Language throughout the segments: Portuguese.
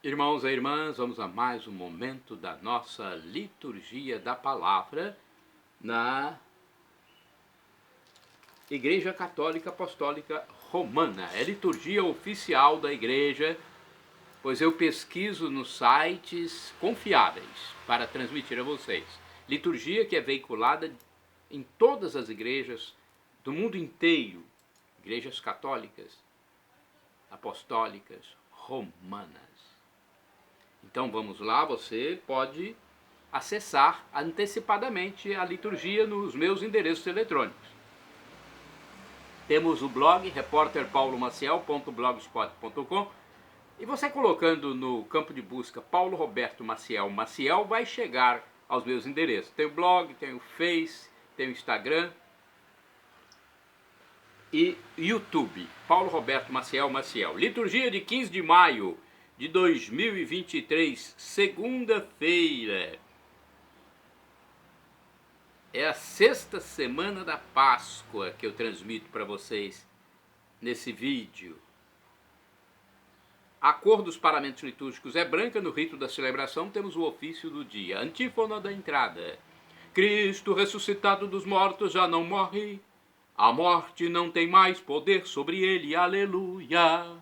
Irmãos e irmãs, vamos a mais um momento da nossa liturgia da palavra na Igreja Católica Apostólica Romana. É liturgia oficial da igreja, pois eu pesquiso nos sites confiáveis para transmitir a vocês. Liturgia que é veiculada em todas as igrejas do mundo inteiro, igrejas católicas, apostólicas, romanas. Então vamos lá, você pode acessar antecipadamente a liturgia nos meus endereços eletrônicos. Temos o blog repórterpaulomaciel.blogspot.com e você colocando no campo de busca Paulo Roberto Maciel Maciel vai chegar aos meus endereços. Tem o blog, tem o Face, tem o Instagram e YouTube. Paulo Roberto Maciel Maciel. Liturgia de 15 de maio de 2023, segunda-feira. É a sexta semana da Páscoa que eu transmito para vocês nesse vídeo. A cor dos paramentos litúrgicos é branca. No rito da celebração temos o ofício do dia. Antífona da entrada. Cristo ressuscitado dos mortos já não morre. A morte não tem mais poder sobre ele. Aleluia.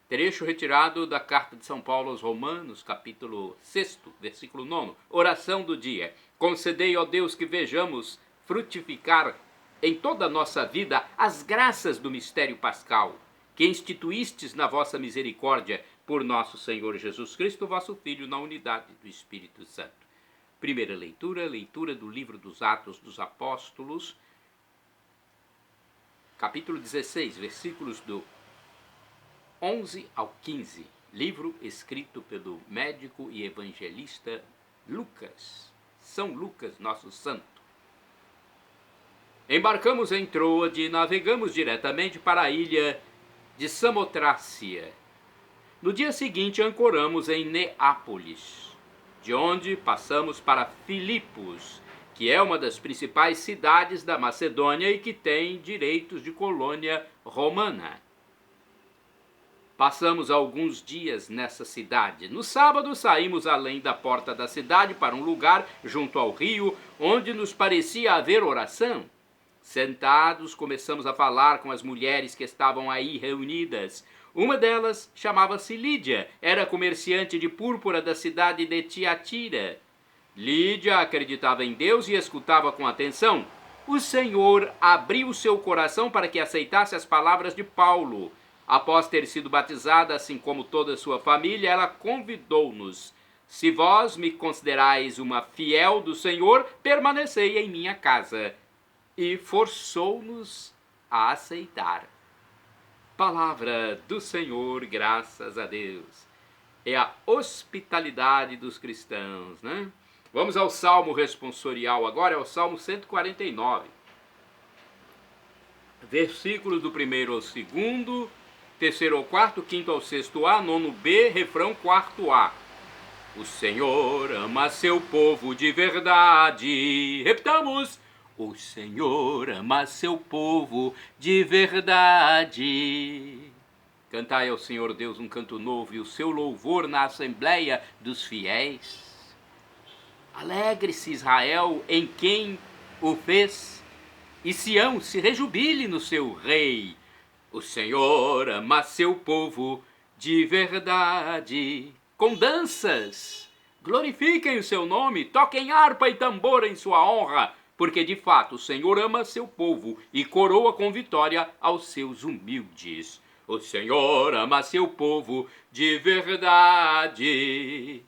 Trecho retirado da carta de São Paulo aos Romanos, capítulo 6, versículo 9. Oração do dia. Concedei, ó Deus, que vejamos frutificar em toda a nossa vida as graças do mistério pascal, que instituístes na vossa misericórdia por nosso Senhor Jesus Cristo, vosso Filho, na unidade do Espírito Santo. Primeira leitura, leitura do livro dos Atos dos Apóstolos, capítulo 16, versículos do 11 ao 15, livro escrito pelo médico e evangelista Lucas, São Lucas, nosso santo. Embarcamos em Troade e navegamos diretamente para a ilha de Samotrácia. No dia seguinte ancoramos em Neápolis, de onde passamos para Filipos, que é uma das principais cidades da Macedônia e que tem direitos de colônia romana. Passamos alguns dias nessa cidade. No sábado saímos além da porta da cidade para um lugar junto ao rio, onde nos parecia haver oração. Sentados, começamos a falar com as mulheres que estavam aí reunidas. Uma delas chamava-se Lídia, era comerciante de púrpura da cidade de Tiatira. Lídia acreditava em Deus e escutava com atenção. O Senhor abriu seu coração para que aceitasse as palavras de Paulo. Após ter sido batizada, assim como toda a sua família, ela convidou-nos. Se vós me considerais uma fiel do Senhor, permanecei em minha casa. E forçou-nos a aceitar. Palavra do Senhor, graças a Deus. É a hospitalidade dos cristãos, né? Vamos ao Salmo responsorial agora, é o Salmo 149. Versículos do 1º ao 2º, 3º ao 4º, 5º ao 6º A, 9º B, refrão 4º A. O Senhor ama seu povo de verdade. Repitamos. O Senhor ama seu povo de verdade. Cantai ao Senhor Deus um canto novo e o seu louvor na assembleia dos fiéis. Alegre-se Israel em quem o fez, e Sião se rejubile no seu rei. O Senhor ama seu povo de verdade. Com danças, glorifiquem o seu nome, toquem harpa e tambor em sua honra, porque de fato o Senhor ama seu povo e coroa com vitória aos seus humildes. O Senhor ama seu povo de verdade.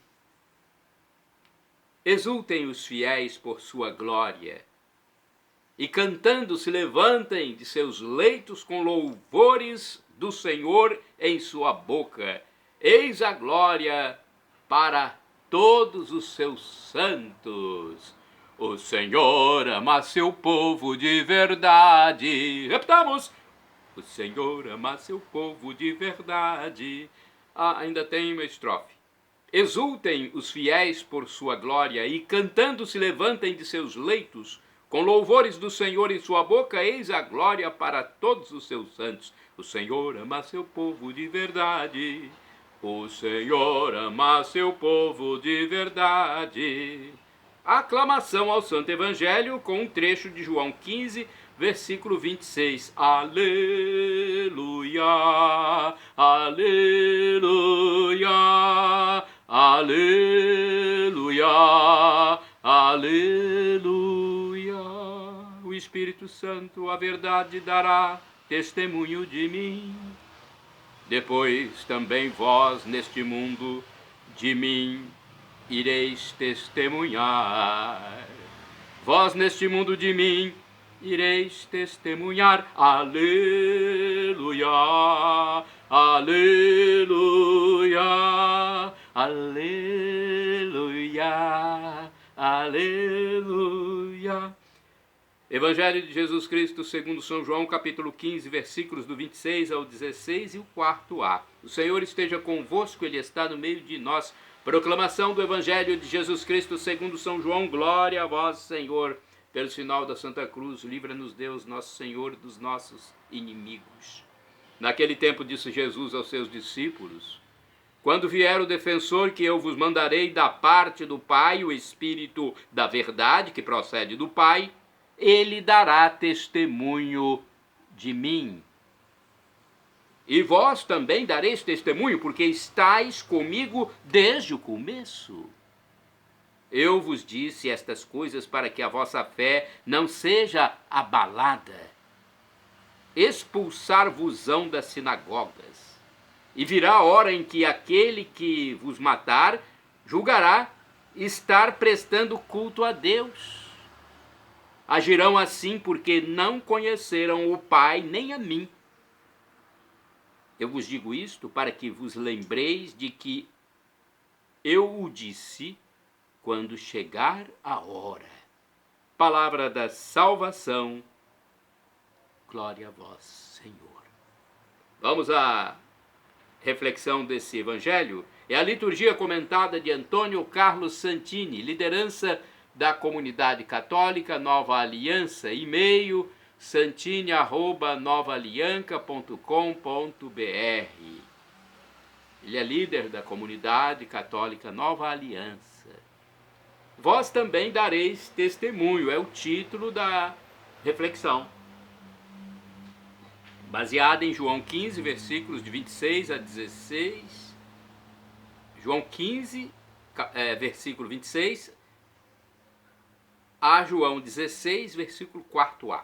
Exultem os fiéis por sua glória, e cantando se levantem de seus leitos com louvores do Senhor em sua boca. Eis a glória para todos os seus santos. O Senhor ama seu povo de verdade. Repitamos. O Senhor ama seu povo de verdade. Ainda tem uma estrofe. Exultem os fiéis por sua glória, e cantando se levantem de seus leitos, com louvores do Senhor em sua boca. Eis a glória para todos os seus santos. O Senhor ama seu povo de verdade. O Senhor ama seu povo de verdade. Aclamação ao Santo Evangelho com um trecho de João 15, versículo 26. Aleluia, aleluia, aleluia, aleluia. O Espírito Santo, a verdade, dará testemunho de mim. Depois também vós neste mundo de mim ireis testemunhar. Vós neste mundo de mim ireis testemunhar. Aleluia, aleluia, aleluia, aleluia. Evangelho de Jesus Cristo segundo São João, capítulo 15, versículos do 26 ao 16 e o quarto A. O Senhor esteja convosco, Ele está no meio de nós. Proclamação do Evangelho de Jesus Cristo segundo São João. Glória a vós, Senhor. Pelo sinal da Santa Cruz, livra-nos Deus, nosso Senhor, dos nossos inimigos. Naquele tempo disse Jesus aos seus discípulos: quando vier o defensor que eu vos mandarei da parte do Pai, o Espírito da verdade, que procede do Pai, ele dará testemunho de mim. E vós também dareis testemunho, porque estáis comigo desde o começo. Eu vos disse estas coisas para que a vossa fé não seja abalada. Expulsar-vos-ão das sinagogas. E virá a hora em que aquele que vos matar julgará estar prestando culto a Deus. Agirão assim porque não conheceram o Pai nem a mim. Eu vos digo isto para que vos lembreis de que eu o disse quando chegar a hora. Palavra da salvação. Glória a vós, Senhor. Vamos à reflexão desse evangelho. É a liturgia comentada de Antônio Carlos Santini, liderança da Comunidade Católica Nova Aliança, e-mail santini@novaalianca.com.br. Ele é líder da Comunidade Católica Nova Aliança. Vós também dareis testemunho, é o título da reflexão, baseada em João 15, versículos de 26 a 16. João 15, versículo 26 a João 16, versículo 4a.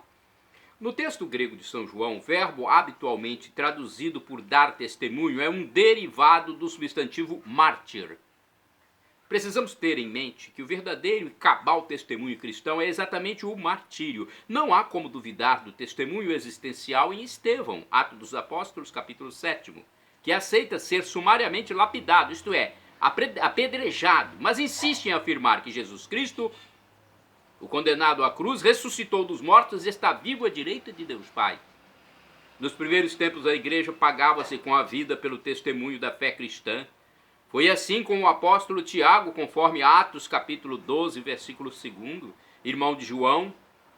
No texto grego de São João, o verbo habitualmente traduzido por dar testemunho é um derivado do substantivo mártir. Precisamos ter em mente que o verdadeiro e cabal testemunho cristão é exatamente o martírio. Não há como duvidar do testemunho existencial em Estevão, Atos dos Apóstolos, capítulo 7, que aceita ser sumariamente lapidado, isto é, apedrejado, mas insiste em afirmar que Jesus Cristo, o condenado à cruz, ressuscitou dos mortos e está vivo à direita de Deus Pai. Nos primeiros tempos, a igreja pagava-se com a vida pelo testemunho da fé cristã. Foi assim com o apóstolo Tiago, conforme Atos capítulo 12, versículo 2, irmão de João.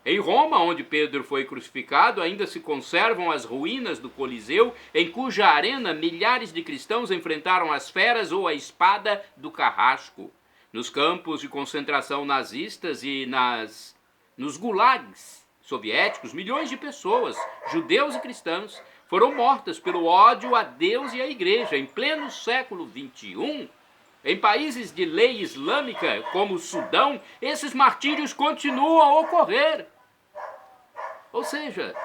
Em Roma, onde Pedro foi crucificado, ainda se conservam as ruínas do Coliseu, em cuja arena milhares de cristãos enfrentaram as feras ou a espada do carrasco. Nos campos de concentração nazistas e nos gulags soviéticos, milhões de pessoas, judeus e cristãos, foram mortas pelo ódio a Deus e à igreja. Em pleno século XXI, em países de lei islâmica, como o Sudão, esses martírios continuam a ocorrer. Ou seja,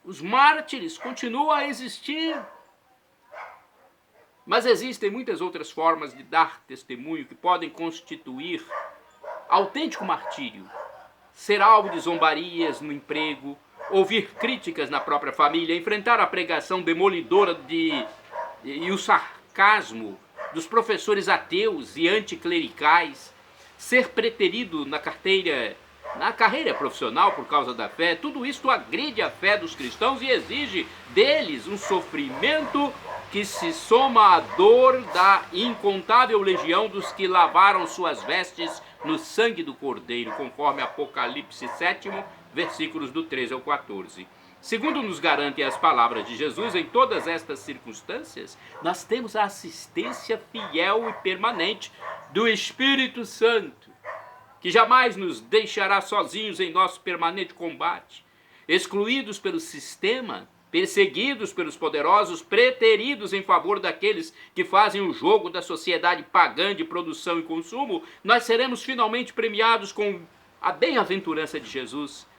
os mártires continuam a existir. Mas existem muitas outras formas de dar testemunho que podem constituir autêntico martírio. Ser alvo de zombarias no emprego, ouvir críticas na própria família, enfrentar a pregação demolidora e o sarcasmo dos professores ateus e anticlericais, ser preterido na carreira profissional por causa da fé, tudo isso agride a fé dos cristãos e exige deles um sofrimento que se soma à dor da incontável legião dos que lavaram suas vestes no sangue do Cordeiro, conforme Apocalipse 7, versículos do 13 ao 14. Segundo nos garantem as palavras de Jesus, em todas estas circunstâncias, nós temos a assistência fiel e permanente do Espírito Santo, que jamais nos deixará sozinhos em nosso permanente combate, excluídos pelo sistema, perseguidos pelos poderosos, preteridos em favor daqueles que fazem o jogo da sociedade pagã de produção e consumo. Nós seremos finalmente premiados com a bem-aventurança de Jesus.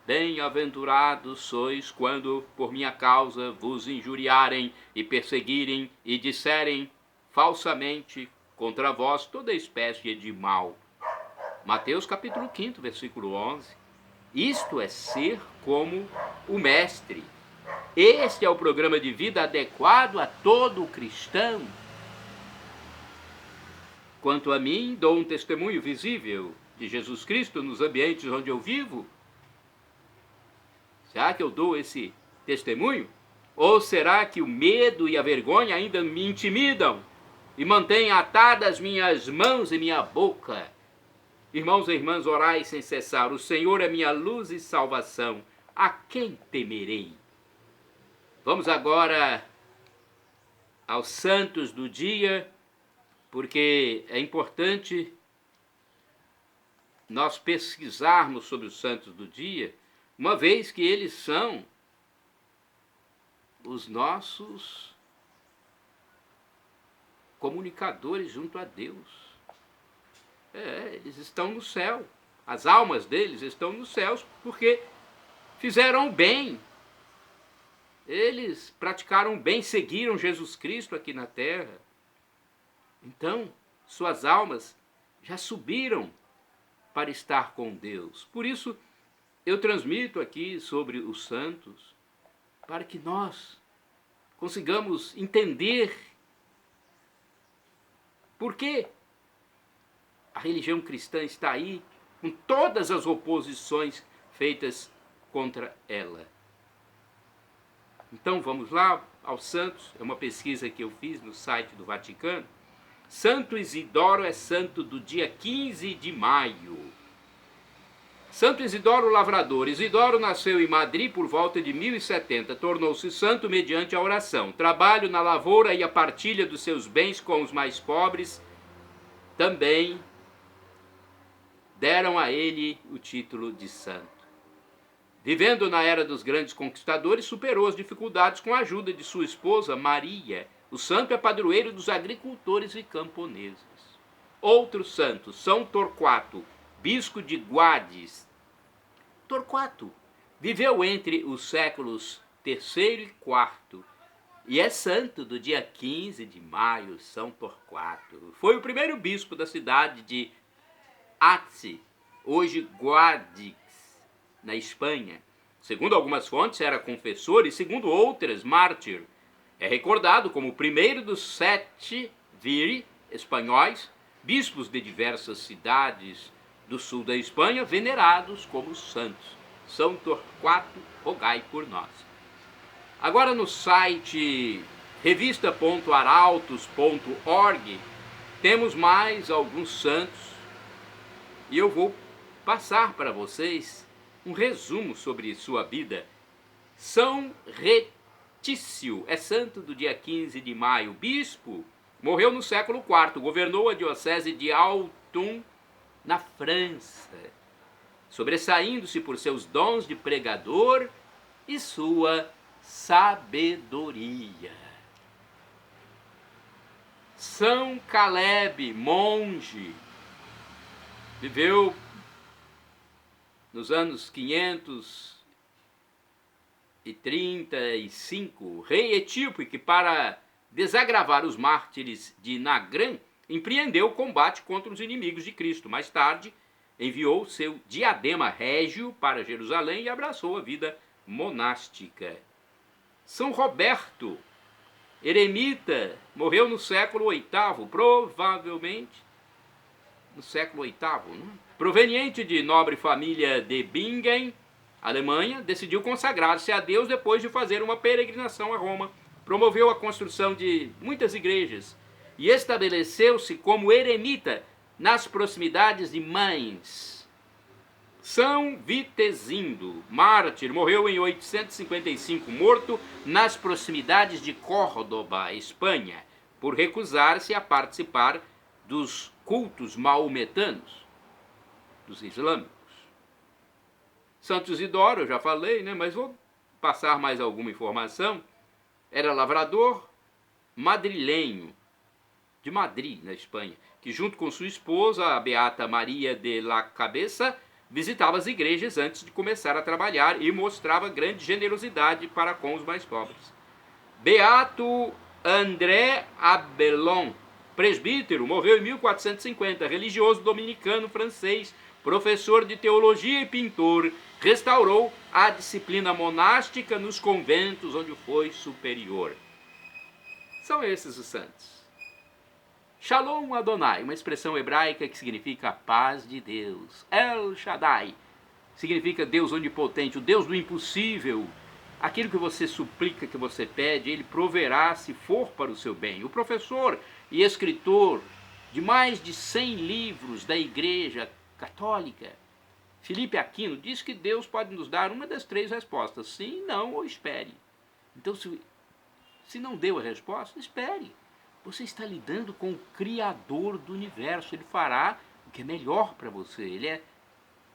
Bem-aventurados sois quando, por minha causa, vos injuriarem e perseguirem e disserem falsamente contra vós toda espécie de mal. Mateus capítulo 5, versículo 11. Isto é ser como o Mestre. Este é o programa de vida adequado a todo cristão. Quanto a mim, dou um testemunho visível de Jesus Cristo nos ambientes onde eu vivo. Será que eu dou esse testemunho? Ou será que o medo e a vergonha ainda me intimidam e mantêm atadas minhas mãos e minha boca? Irmãos e irmãs, orai sem cessar. O Senhor é minha luz e salvação. A quem temerei? Vamos agora aos santos do dia, porque é importante nós pesquisarmos sobre os santos do dia, uma vez que eles são os nossos comunicadores junto a Deus. Eles estão no céu. As almas deles estão nos céus porque fizeram o bem. Eles praticaram o bem, seguiram Jesus Cristo aqui na terra. Então, suas almas já subiram para estar com Deus. Por isso, eu transmito aqui sobre os santos, para que nós consigamos entender por que a religião cristã está aí, com todas as oposições feitas contra ela. Então vamos lá aos santos. É uma pesquisa que eu fiz no site do Vaticano. Santo Isidoro é santo do dia 15 de maio. Santo Isidoro Lavrador. Isidoro nasceu em Madrid por volta de 1070. Tornou-se santo mediante a oração, trabalho na lavoura e a partilha dos seus bens com os mais pobres. Também deram a ele o título de santo. Vivendo na era dos grandes conquistadores, superou as dificuldades com a ajuda de sua esposa Maria. O santo é padroeiro dos agricultores e camponeses. Outros santos, São Torquato, bispo de Guades. Torquato viveu entre os séculos III e IV e é santo do dia 15 de maio, São Torquato. Foi o primeiro bispo da cidade de Acre, hoje Guadix, na Espanha. Segundo algumas fontes, era confessor e, segundo outras, mártir. É recordado como o primeiro dos 7 viri espanhóis, bispos de diversas cidades do sul da Espanha, venerados como santos. São Torquato, rogai por nós. Agora no site revista.arautos.org temos mais alguns santos e eu vou passar para vocês um resumo sobre sua vida. São Retício é santo do dia 15 de maio, bispo, morreu no século IV, governou a diocese de Autun, na França, sobressaindo-se por seus dons de pregador e sua sabedoria. São Caleb, monge, viveu nos anos 535, rei etíope que, para desagravar os mártires de Nagrã, empreendeu o combate contra os inimigos de Cristo. Mais tarde, enviou seu diadema régio para Jerusalém e abraçou a vida monástica. São Roberto, eremita, morreu no século VIII, provavelmente no século VIII, não? Proveniente de nobre família de Bingen, Alemanha, decidiu consagrar-se a Deus depois de fazer uma peregrinação a Roma. Promoveu a construção de muitas igrejas e estabeleceu-se como eremita nas proximidades de Mainz. São Vitezindo, mártir, morreu em 855, morto nas proximidades de Córdoba, Espanha, por recusar-se a participar dos cultos maometanos, dos islâmicos. Santo Isidoro, eu já falei, né? Mas vou passar mais alguma informação. Era lavrador madrilenho, de Madrid, na Espanha, que junto com sua esposa, a beata Maria de la Cabeza, visitava as igrejas antes de começar a trabalhar e mostrava grande generosidade para com os mais pobres. Beato André Abelon, presbítero, morreu em 1450, religioso dominicano francês, professor de teologia e pintor, restaurou a disciplina monástica nos conventos onde foi superior. São esses os santos. Shalom Adonai, uma expressão hebraica que significa paz de Deus. El Shaddai significa Deus onipotente, o Deus do impossível. Aquilo que você suplica, que você pede, Ele proverá se for para o seu bem. O professor e escritor de mais de 100 livros da Igreja Católica, Felipe Aquino, diz que Deus pode nos dar uma das 3 respostas: sim, não ou espere. Então, se não deu a resposta, espere. Você está lidando com o Criador do universo. Ele fará o que é melhor para você. Ele é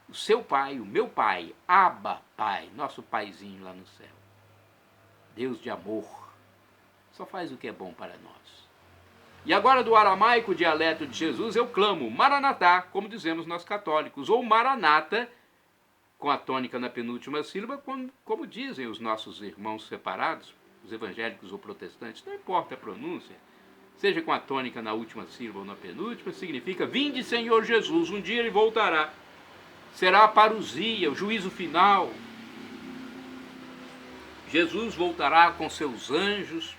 o seu pai, o meu pai, Abba Pai, nosso paizinho lá no céu. Deus de amor. Só faz o que é bom para nós. E agora, do aramaico dialeto de Jesus, eu clamo Maranatá, como dizemos nós católicos, ou Maranata, com a tônica na penúltima sílaba, como dizem os nossos irmãos separados, os evangélicos ou protestantes, não importa a pronúncia, seja com a tônica na última sílaba ou na penúltima, significa: vinde, Senhor Jesus, um dia Ele voltará. Será a parousia, o juízo final. Jesus voltará com seus anjos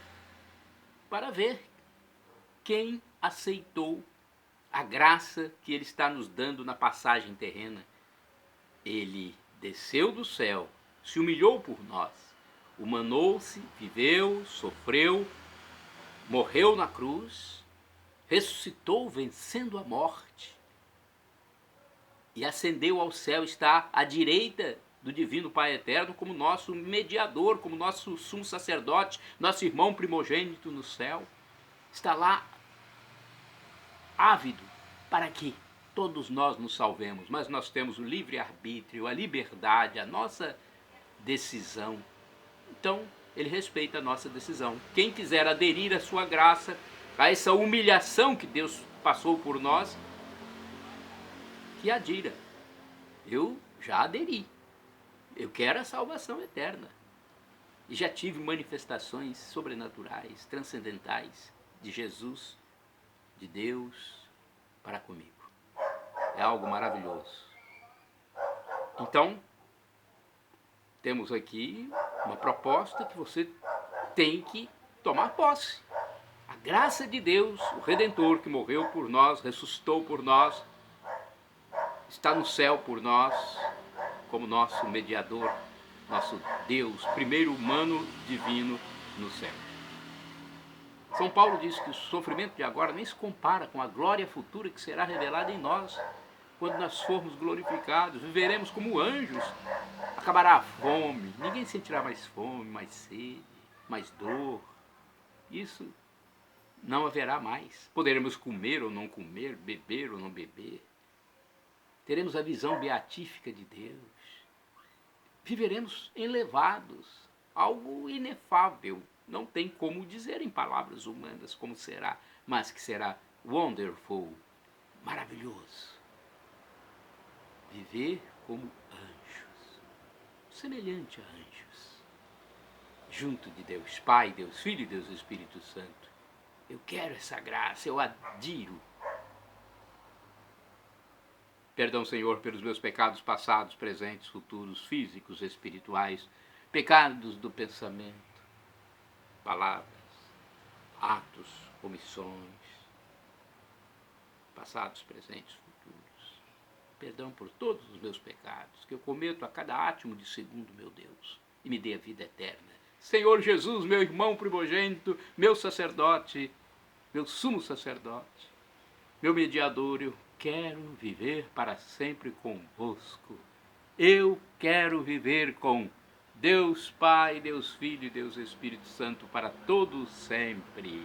para ver quem aceitou a graça que Ele está nos dando na passagem terrena. Ele desceu do céu, se humilhou por nós, humanou-se, viveu, sofreu, morreu na cruz, ressuscitou vencendo a morte e ascendeu ao céu, está à direita do Divino Pai Eterno como nosso mediador, como nosso sumo sacerdote, nosso irmão primogênito no céu. Está lá ávido para que todos nós nos salvemos, mas nós temos o livre-arbítrio, a liberdade, a nossa decisão. Então, Ele respeita a nossa decisão. Quem quiser aderir à sua graça, a essa humilhação que Deus passou por nós, que adira. Eu já aderi. Eu quero a salvação eterna. E já tive manifestações sobrenaturais, transcendentais, de Jesus, de Deus, para comigo. É algo maravilhoso. Então, temos aqui uma proposta que você tem que tomar posse. A graça de Deus, o Redentor que morreu por nós, ressuscitou por nós, está no céu por nós, como nosso mediador, nosso Deus, primeiro humano divino no céu. São Paulo diz que o sofrimento de agora nem se compara com a glória futura que será revelada em nós. Quando nós formos glorificados, viveremos como anjos. Acabará a fome, ninguém sentirá mais fome, mais sede, mais dor. Isso não haverá mais. Poderemos comer ou não comer, beber ou não beber. Teremos a visão beatífica de Deus. Viveremos elevados, algo inefável. Não tem como dizer em palavras humanas como será, mas que será wonderful, maravilhoso. Viver como anjos, semelhante a anjos, junto de Deus Pai, Deus Filho e Deus Espírito Santo. Eu quero essa graça, eu adiro. Perdão, Senhor, pelos meus pecados passados, presentes, futuros, físicos, espirituais, pecados do pensamento, palavras, atos, omissões, passados, presentes, futuros. Perdão por todos os meus pecados que eu cometo a cada átimo de segundo, meu Deus, e me dê a vida eterna. Senhor Jesus, meu irmão primogênito, meu sacerdote, meu sumo sacerdote, meu mediador, eu quero viver para sempre convosco. Eu quero viver com Deus Pai, Deus Filho e Deus Espírito Santo para todos sempre.